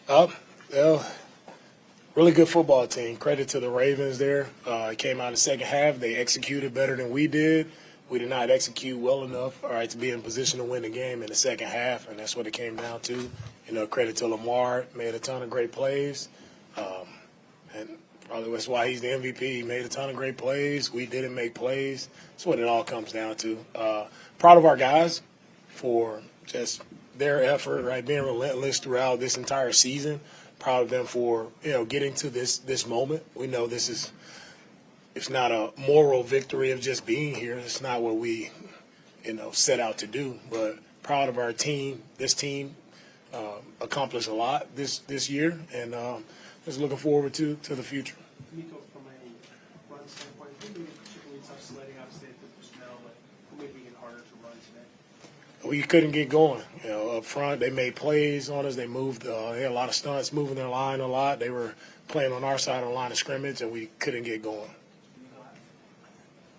Well, really good football team. Credit to the Ravens there. It came out in the second half. They executed better than we did. We did not execute well enough, all right, to be in position to win the game in the second half, and that's what it came down to. Credit to Lamar, made a ton of great plays, and probably that's why he's the MVP. He made a ton of great plays. We didn't make plays. That's what it all comes down to. Proud of our guys for just their effort, right, being relentless throughout this entire season. Proud of them for getting to this moment. We know it's not a moral victory of just being here. It's not what we set out to do. But proud of our team. This team accomplished a lot this year, and just looking forward to the future. DeMeco, from a run standpoint, who made it particularly tough sledding? Obviously, the personnel, but who made it harder to run today? We couldn't get going. Up front, they made plays on us. They moved. They had a lot of stunts, moving their line a lot. They were playing on our side of the line of scrimmage, and we couldn't get going.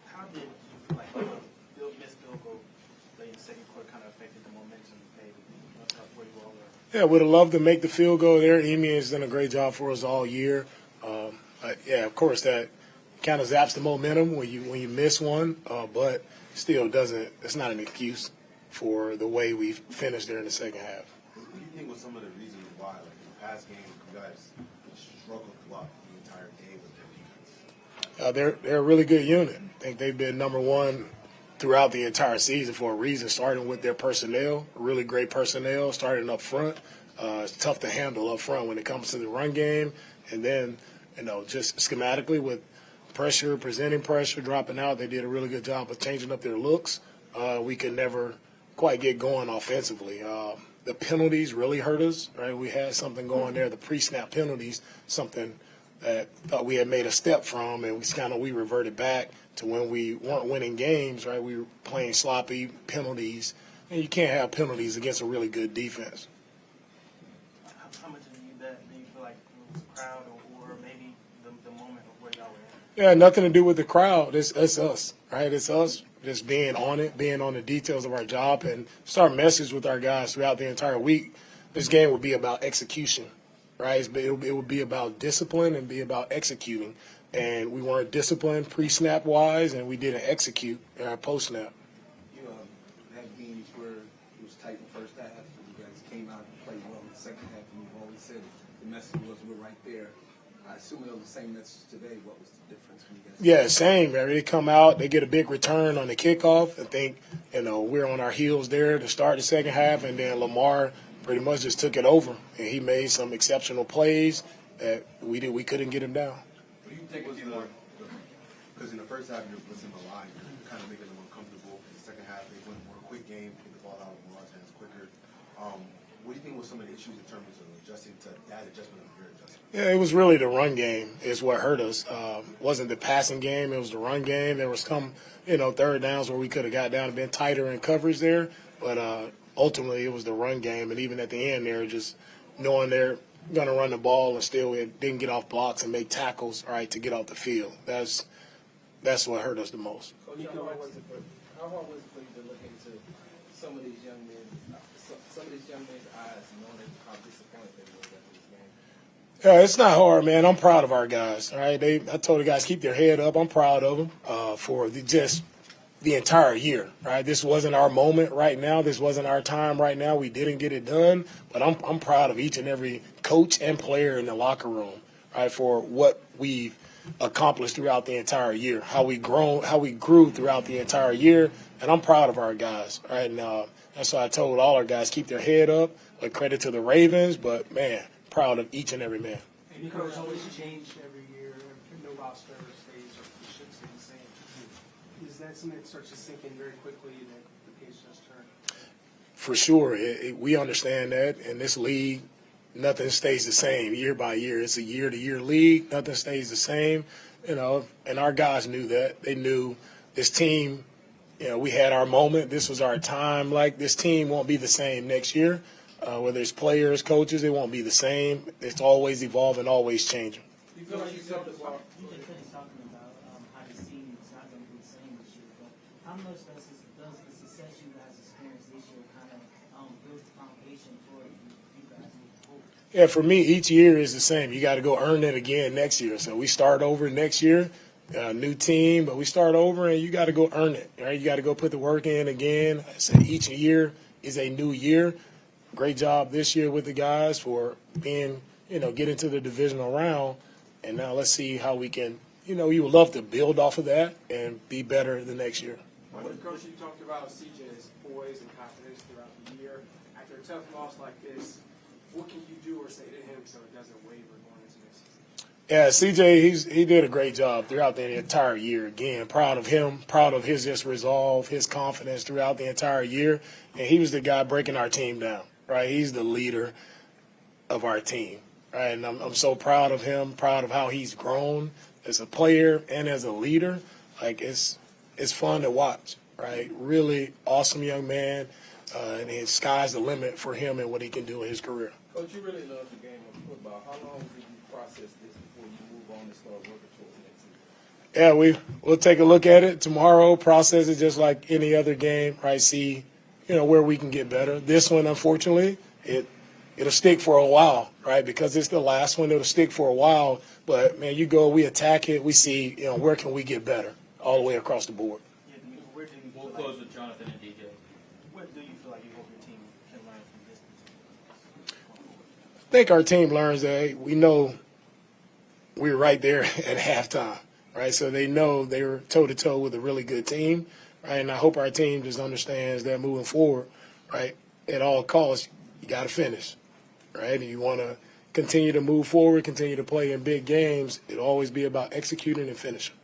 How did you feel like the missed field goal late in the second quarter kind of affected the momentum maybe where you all were? Yeah, would have loved to make the field goal there. Emi has done a great job for us all year. Yeah, of course, that kind of zaps the momentum when you miss one, but still doesn't. It's not an excuse for the way we finished there in the second half. What do you think was some of the reasons why, like in the past game, you guys struggled a lot the entire game with their defense? They're a really good unit. I think they've been number one throughout the entire season for a reason, starting with their personnel, really great personnel, starting up front. It's tough to handle up front when it comes to the run game. And then, just schematically with pressure, presenting pressure, dropping out, they did a really good job of changing up their looks. We could never quite get going offensively. The penalties really hurt us, right? We had something going there, the pre-snap penalties, something that thought we had made a step from, and we reverted back to when we weren't winning games, right? We were playing sloppy penalties, and you can't have penalties against a really good defense. How much do you feel like it was the crowd or maybe the moment of where y'all were at? Yeah, nothing to do with the crowd. It's us, right? It's us just being on it, being on the details of our job, and start our message with our guys throughout the entire week. This game would be about execution, right? It would be about discipline and be about executing. And we weren't disciplined pre-snap wise, and we didn't execute post-snap. You had games where it was tight in the first half, and you guys came out and played well in the second half, and you've always said the message was we're right there. I assume it was the same message today. What was the difference for you guys? Yeah, same. They come out, they get a big return on the kickoff. I think, we're on our heels there to start the second half, and then Lamar pretty much just took it over, and he made some exceptional plays that we couldn't get him down. What do you think was because in the first half you're blitzing the line, you're kind of making them uncomfortable. In the second half they went more quick game, get the ball out of Lamar's hands quicker. What do you think was some of the issues in terms of adjusting to that adjustment of your adjustment? Yeah, it was really the run game is what hurt us. Wasn't the passing game, it was the run game. There was third downs where we could have got down and been tighter in coverage there, but ultimately it was the run game. And even at the end there, just knowing they're going to run the ball and still didn't get off blocks and make tackles, all right, to get off the field. That's what hurt us the most. How hard was it for you to look into some of these young men's eyes, knowing how disappointed they were after this game? Yeah, it's not hard, man. I'm proud of our guys. All right, I told the guys keep their head up. I'm proud of them for the entire year. Right, this wasn't our moment right now. This wasn't our time right now. We didn't get it done, but I'm proud of each and every coach and player in the locker room. Right, for what we've accomplished throughout the entire year, how we grew throughout the entire year, and I'm proud of our guys. Right, and that's why I told all our guys keep their head up. But credit to the Ravens, but man, proud of each and every man. And coach always change every year. No roster stays or should stay the same. Is that something that starts to sink in very quickly that the page does turn? For sure, we understand that in this league, nothing stays the same year by year. It's a year-to-year league. Nothing stays the same, and our guys knew that. They knew this team. We had our moment. This was our time. Like, this team won't be the same next year. Whether it's players, coaches, it won't be the same. It's always evolving, always changing. You feel like you felt as well. You just finished talking about how the season is not going to be the same this year. But how much does the success you guys experienced this year kind of build the foundation for you guys moving forward? Yeah, for me, each year is the same. You got to go earn it again next year. So we start over next year, new team, but we start over and you got to go earn it. Right? You got to go put the work in again. I say each year is a new year. Great job this year with the guys for being, getting to the divisional round. And now let's see how we can, you would love to build off of that and be better the next year. Coach, you talked about CJ's poise and confidence throughout the year. After a tough loss like this, what can you do or say to him so it doesn't waver going into this season? Yeah, CJ, he did a great job throughout the entire year. Again, proud of him, proud of his just resolve, his confidence throughout the entire year. And he was the guy breaking our team down, right? He's the leader of our team, right? And I'm so proud of him, proud of how he's grown as a player and as a leader. Like, it's fun to watch, right? Really awesome young man, and the sky's the limit for him and what he can do in his career. Coach, you really love the game of football. How long did you process this before you move on and start working towards next season? Yeah, we'll take a look at it tomorrow, process it just like any other game, right? See, where we can get better. This one, unfortunately, it'll stick for a while, right? Because it's the last one, it'll stick for a while. But, man, we attack it, we see, where can we get better all the way across the board. Yeah, where do you We'll feel close like, with Jonathan and DJ. what do you feel like you hope your team can learn from this? I think our team learns that hey, we know we're right there at halftime, right? So they know they were toe-to-toe with a really good team, right? And I hope our team just understands that moving forward, right, at all costs, you got to finish, right? And you want to continue to move forward, continue to play in big games. It'll always be about executing and finishing.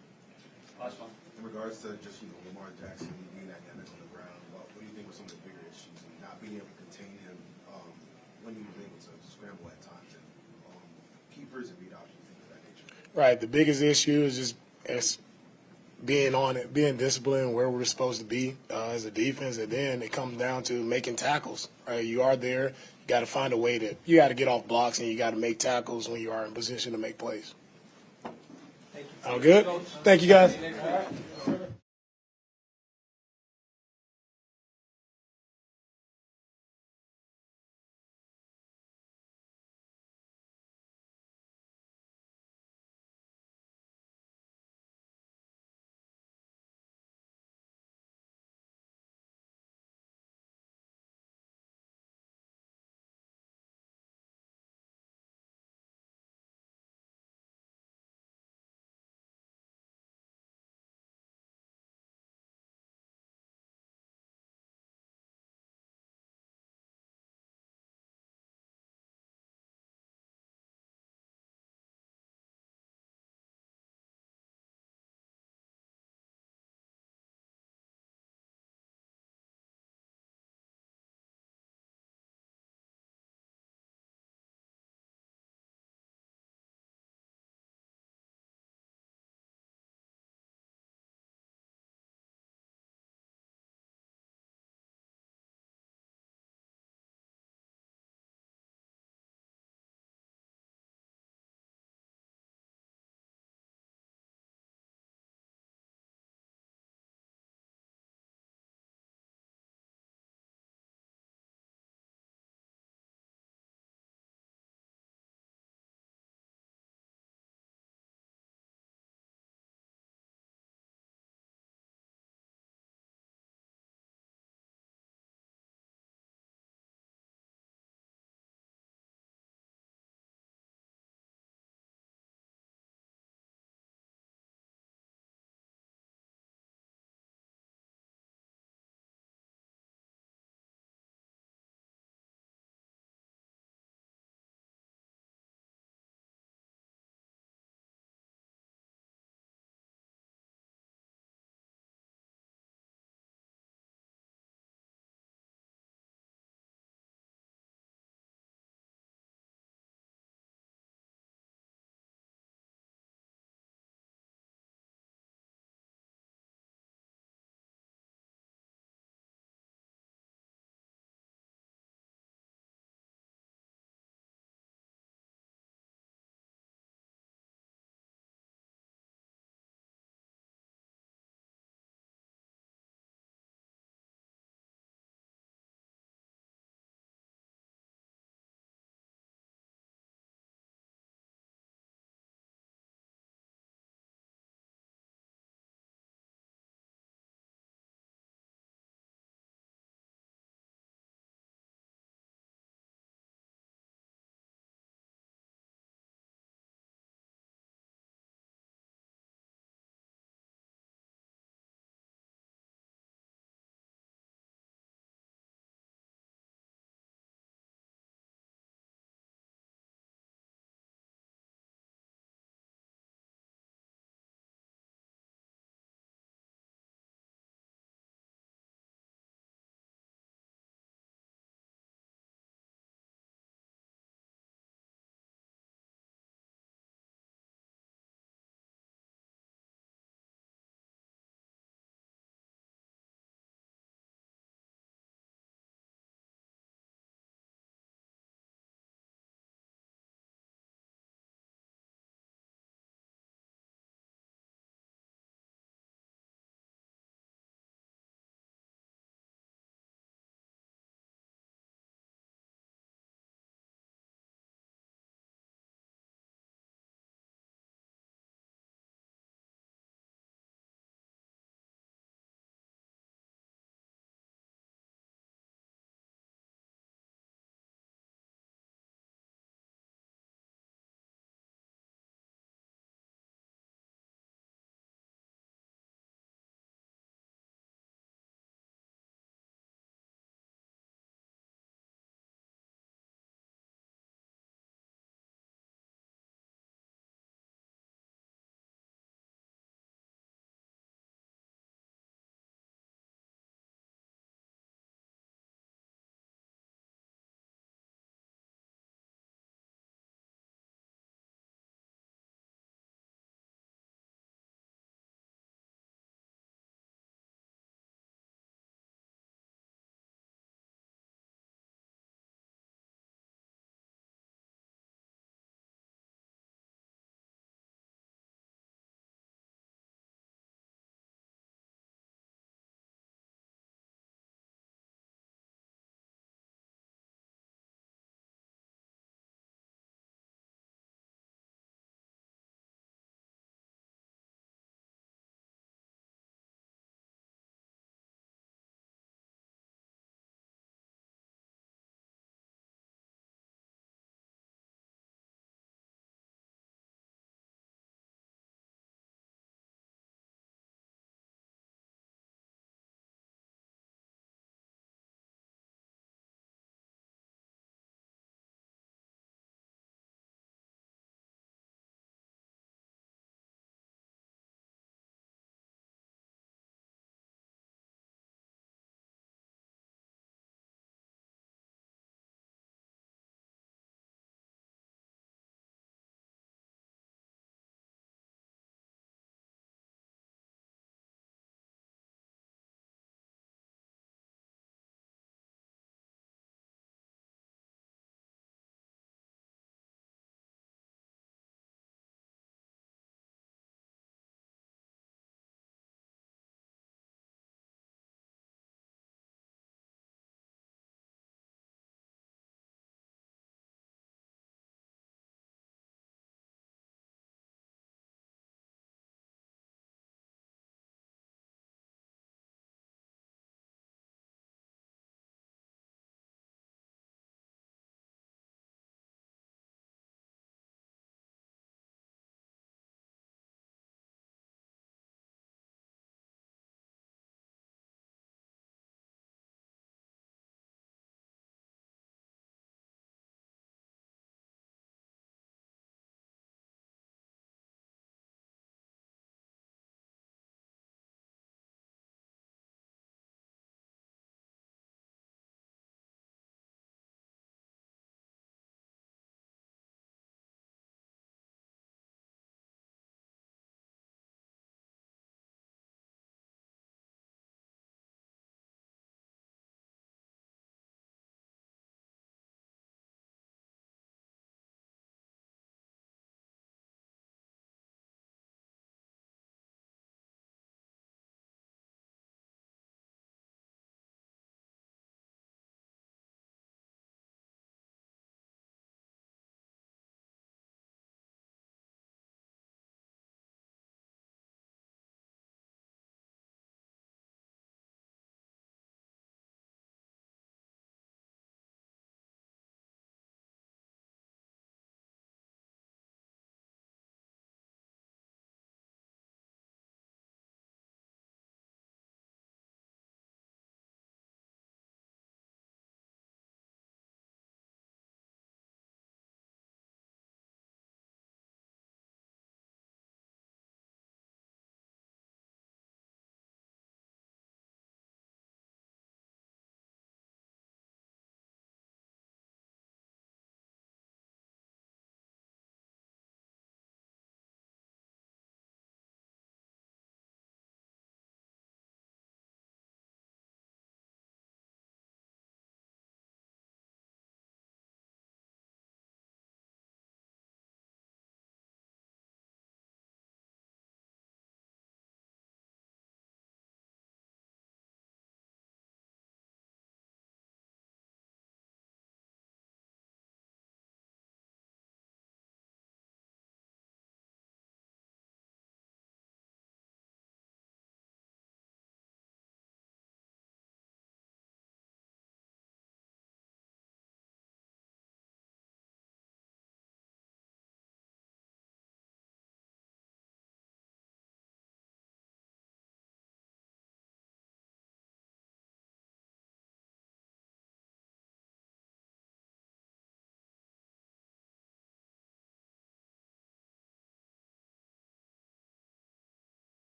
Last one. In regards to just, Lamar Jackson being dynamic on the ground, what do you think were some of the bigger issues and not being able to contain him when he was able to scramble at times and keepers and read options, things of that nature? Right. The biggest issue is just being on it, being disciplined where we're supposed to be as a defense, and then it comes down to making tackles. Right. You are there. You got to find a way you got to get off blocks and you got to make tackles when you are in position to make plays. Thank you. All good? Thank you, guys.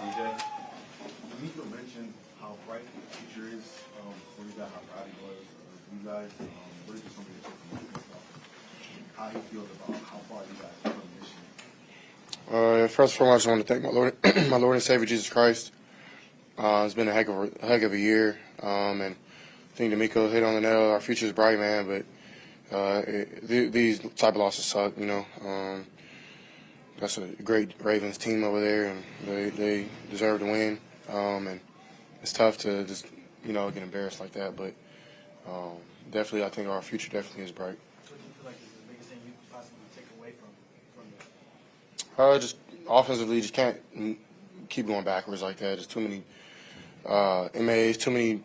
CJ. DeMeco mentioned how bright the future is for you guys, how proud he was of you guys. What is something that you can stuff? How he feels about how far you guys have come this year? First of all, I just want to thank my Lord, my Lord and Savior Jesus Christ. It's been a heck of a year, and I think DeMeco hit on the nail. Our future is bright, man, but these type of losses suck. That's a great Ravens team over there, and they deserve to win. And it's tough to just get embarrassed like that, but definitely, I think our future definitely is bright. What do you feel like is the biggest thing you could possibly take away from this? Just offensively, just can't keep going backwards like that. Just too many MAs, too many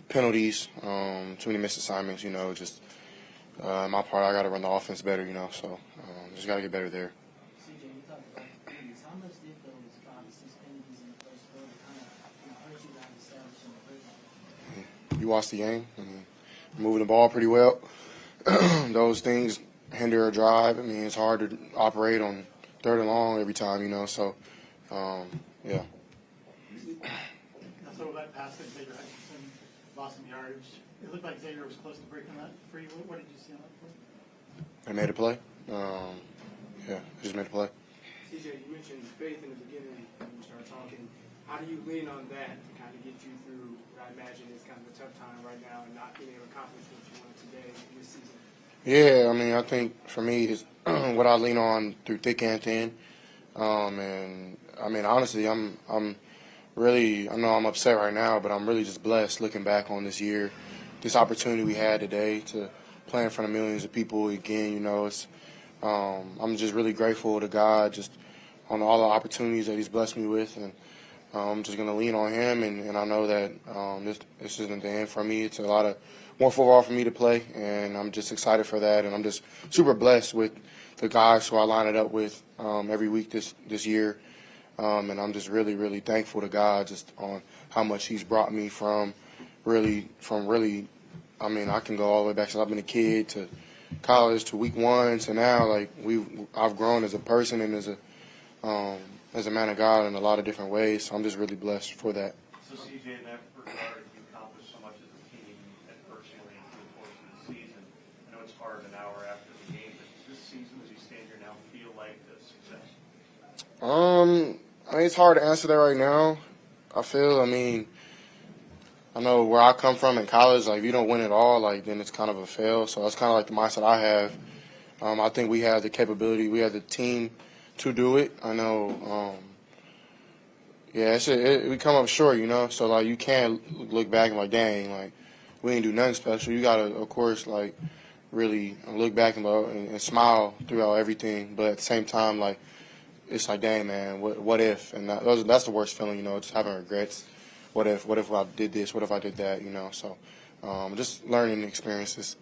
penalties, too many missed assignments. Just my part, I got to run the offense better. So just got to get better there. CJ, you talked about penalties. How much did those 5 or 6 penalties in the first quarter kind of hurt you guys establishing the rhythm? You watched the game. Moving the ball pretty well. Those things hinder a drive. It's hard to operate on 3rd and long every time. So yeah. So that pass that Xavier Hutchinson lost some yardage. It looked like Xavier was close to breaking that for you. What did you see on that play? I made a play. I just made a play. CJ, you mentioned faith in the beginning when you started talking. How do you lean on that to kind of get you through what I imagine is kind of a tough time right now and not being able to accomplish what you want today in this season? Yeah, I think for me is what I lean on through thick and thin. And honestly, I'm really, I know I'm upset right now, but I'm really just blessed looking back on this year, this opportunity we had today to play in front of millions of people again. I'm just really grateful to God just on all the opportunities that He's blessed me with, and I'm just going to lean on Him, and I know that this isn't the end for me. It's a lot of more football for me to play, and I'm just excited for that, and I'm just super blessed with the guys who I line it up with every week this year, and I'm just really, really thankful to God just on how much He's brought me from really, I can go all the way back since I've been a kid to college to week 1 to now. I've grown as a person and as a man of God in a lot of different ways. So I'm just really blessed for that. So CJ, in that regard, you accomplished so much as a team and personally through the course of the season. I know it's hard an hour after the game, but does this season, as you stand here now, feel like a success? It's hard to answer that right now. I know where I come from in college, if you don't win it all, then it's kind of a fail. So that's kind of the mindset I have. I think we have the capability, we have the team to do it. I know, we come up short, So, you can't look back and dang, we didn't do nothing special. You got to, of course, really look back and smile throughout everything. But at the same time, it's dang, man, what if? And that's the worst feeling, just having regrets. What if I did this? What if I did that? So just learning experiences.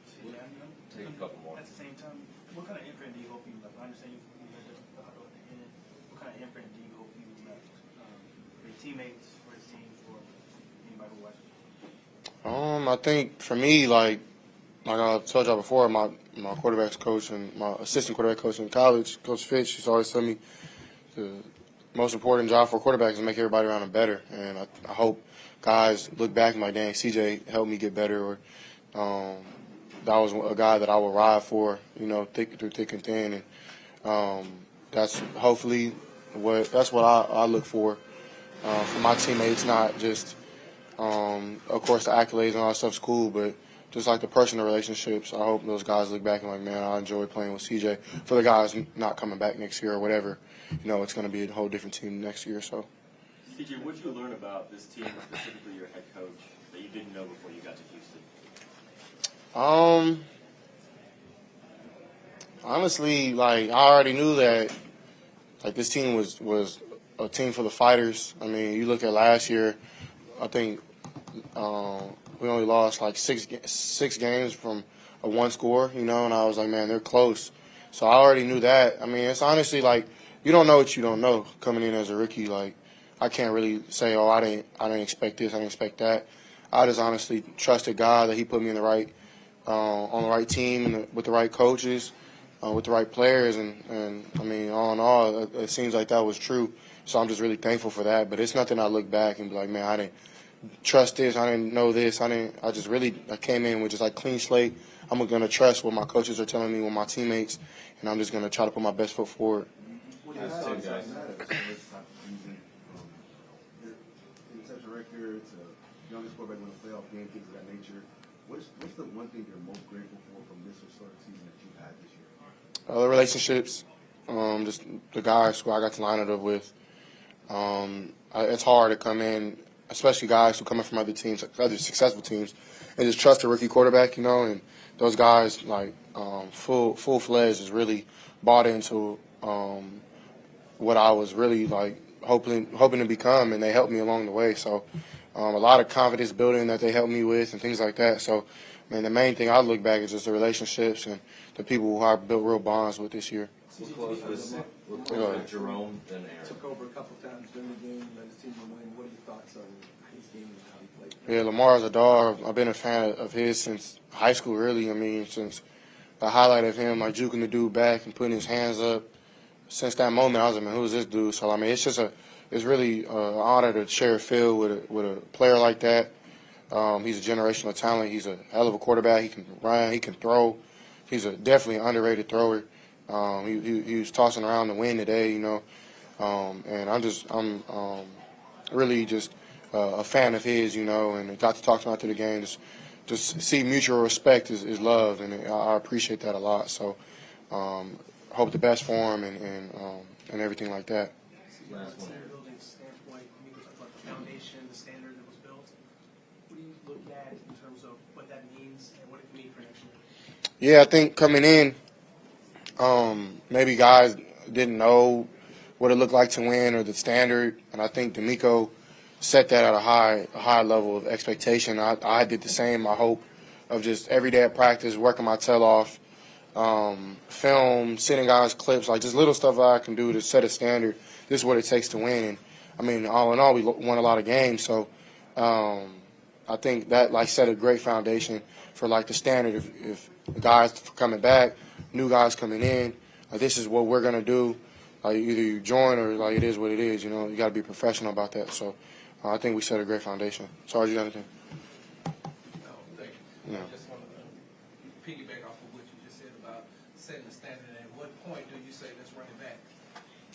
Take a couple more. At the same time, what kind of imprint do you hope you left? I understand you had the huddle at the end. What kind of imprint do you hope you left for your teammates, for his team, for anybody who watches? I think for me, like I told y'all before, my quarterbacks coach and my assistant quarterback coach in college, Coach Fitch, he's always told me the most important job for a quarterback is to make everybody around him better. And I hope guys look back and dang, CJ helped me get better, or that was a guy that I would ride for, through thick and thin. And that's hopefully what I look for my teammates, not just, of course, the accolades and all that stuff's cool, but just the personal relationships. I hope those guys look back and man, I enjoy playing with CJ. For the guys not coming back next year or whatever, it's going to be a whole different team next year. So, CJ, what did you learn about this team, specifically your head coach, that you didn't know before you got to Houston? Honestly, I already knew that this team was a team for the fighters. You look at last year, I think we only lost six games from a 1 score, and I was man, they're close. So I already knew that. It's honestly you don't know what you don't know coming in as a rookie. I can't really say, I didn't expect this, I didn't expect that. I just honestly trusted God that He put me in the right on the right team and with the right coaches, with the right players, and I mean, all in all, it seems like that was true. So I'm just really thankful for that. But it's nothing I look back and be like, man, I didn't trust this, I didn't know this, I came in with just like clean slate. I'm gonna trust what my coaches are telling me, what my teammates, and I'm just gonna try to put my best foot forward. Interception record, it's a youngest quarterback in the playoff game, things of that nature. What's the one thing you're most grateful for from this historic season that you've had this year? The relationships, just the guys who I got to line it up with. It's hard to come in, especially guys who come in from other teams, other successful teams, and just trust a rookie quarterback, and those guys, like, full-fledged, is really bought into what I was really, like, hoping to become, and they helped me along the way. So a lot of confidence building that they helped me with and things like that. So, man, the main thing I look back is just the relationships and the people who I built real bonds with this year. We're close with Jerome and Aaron. Took over a couple times during the game, led his team to win. What are your thoughts on his game and how he played? Yeah, Lamar's a dog. I've been a fan of his since high school, really. I mean, since the highlight of him, like, juking the dude back and putting his hands up. Since that moment, I was like, man, who's this dude? So, I mean, it's really an honor to share a field with a player like that. He's a generational talent. He's a hell of a quarterback. He can run. He can throw. He's definitely an underrated thrower. He was tossing around the wind today, and I'm really just a fan of his, and got to talk to him after the game. Just see mutual respect is love, and I appreciate that a lot. So, hope the best for him and everything like that. Last one. Building standpoint, you talk about the foundation, the standard that was built. What do you look at in terms of what that means and what it can mean for next year? Yeah, I think coming in, maybe guys didn't know what it looked like to win or the standard, and I think DeMeco set that at a high level of expectation. I did the same. I hope of just every day at practice, working my tail off, film, sending guys clips, like just little stuff I can do to set a standard. This is what it takes to win. And I mean, all in all, we won a lot of games. So I think that set a great foundation for the standard. If the guys coming back, new guys coming in, this is what we're gonna do. Either you join or it is what it is. You got to be professional about that. So I think we set a great foundation. Sorry, you got anything? No, thank you. No. I just want to piggyback off of what you just said about setting the standard. At what point do you say let's run it back?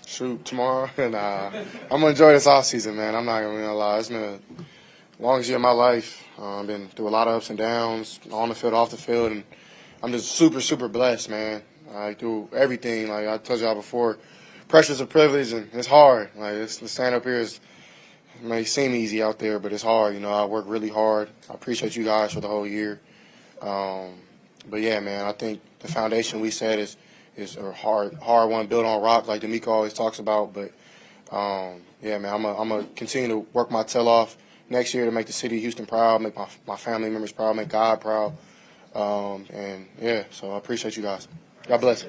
Shoot, tomorrow. Nah, I'm gonna enjoy this off season, man. I'm not gonna lie. It's been the longest year of my life. I've been through a lot of ups and downs, on the field, off the field, and I'm just super blessed, man. Through everything, like I told y'all before, pressure's a privilege, and it's hard. The stand up here it may seem easy out there, but it's hard. I work really hard. I appreciate you guys for the whole year. But yeah, man, I think the foundation we set is a hard one, built on rock, like DeMeco always talks about. But yeah, man, I'm gonna continue to work my tail off next year to make the city of Houston proud, make my family members proud, make God proud. And yeah, so I appreciate you guys. God bless.